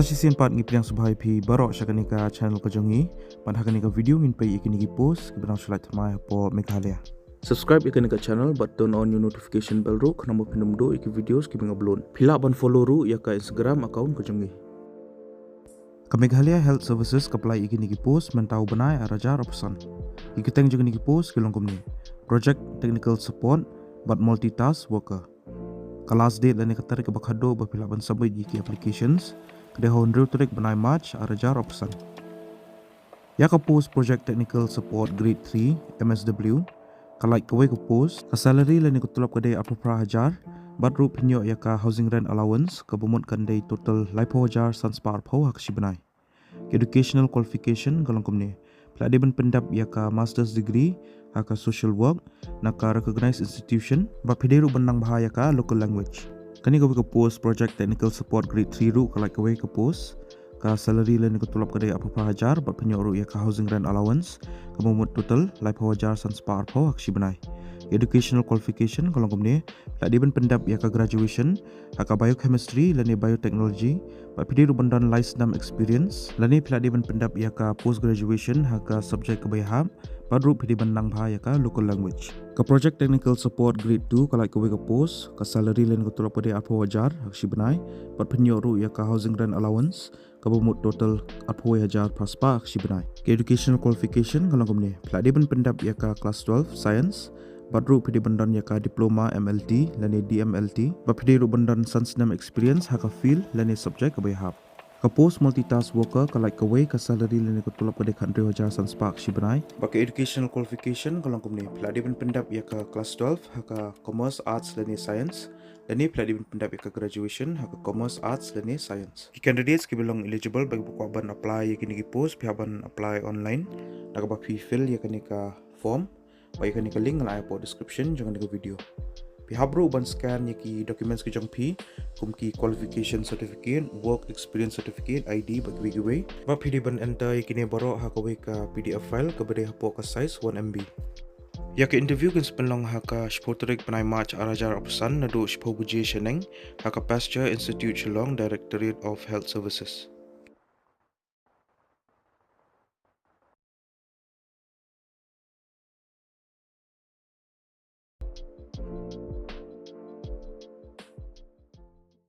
Sashi sempat ngipriang subhai pi barok syakanika channel kajongi pan hakanika video ngin pai ikinigi post kibrang sulai thamai po Meghalaya. Subscribe ikanika channel but turn on your notification bell ru khnamo pinum do iki videos kibing upload. Phila ban follow ru ya ka Instagram account kajongi. Ka Meghalaya Health Services kaplai ikinigi post mentau banai arajar opsan. Ikiteng juga nigi post kilongkom ni. Project technical support but multitask worker. Kalas date dan nekatari ke bakhado bapila ban sabai jiki applications kedai honru turik banai March arajar opsan. Ya ka post project technical support grade 3 MSW kalai kawai ke post ka salary lan ikut tulap kedai apra hajar bat ru pinyo ya ka housing rent allowance ka bumut kandai total laipo hajar sans par pau hak si banai. Educational qualification kalongkom ni. Pelade ban pendap ya ka master's degree haka social work naka recognized institution ba pidero benang bahaya ka local language. Kani kawai ke post project technical support grade 3 ru kalai kawai ke post ka salary lan ikut tulap kedai apa hajar ba penyo ru ya ka housing rent allowance ka momot total lai hajar sans par pau hak si banai. Educational qualification kalau komne pelade ban pendap ya ka graduation haka biochemistry lan biotechnology ba pidero bandan license experience lan pelade ban pendap ya ka post graduation haka subject kebayahab padru pidi bandang bahaya ka local language. Ka project technical support grade 2 kalai kawai ka post ka salary len ko tulap pada 4 hajar hak si banai pat penyo ru ya ka housing rent allowance ka bumut total 4 hajar praspa hak si banai. Ka educational qualification kalau komne pelade ban pendap ya ka class 12 science badru pidi bandan ya ka diploma MLT lan DMLT ba pidi ru bandan sansnam experience haka field lan subject kebayahab. Ka post multitask worker kalai kawai ka salary lan ko tulap kadai 100,000 sans pak si banai. Baka educational qualification kalau komne pelade ban pendap ya ka class 12 haka commerce arts lan science dan ni pelade ban pendap ya ka graduation haka commerce arts lan science. Ki candidates ki belong eligible bagi buku ban apply ya kini ki post pihaban apply online naga ba fill ya kani ka form baik kan link la po description jangan dekat video. Pihabro ban scan yaki documents ke jang pi kumki qualification certificate, work experience certificate, ID bagi giveaway. Ba pidi ban enter yakini baro ha kawai ka PDF file ka bade hapo ka size 1 MB. Yaki interview kan sepenlong haka spotorik panai March arajar opsan nado shpobuji sheneng haka Pasture Institute Shillong Directorate of Health Services.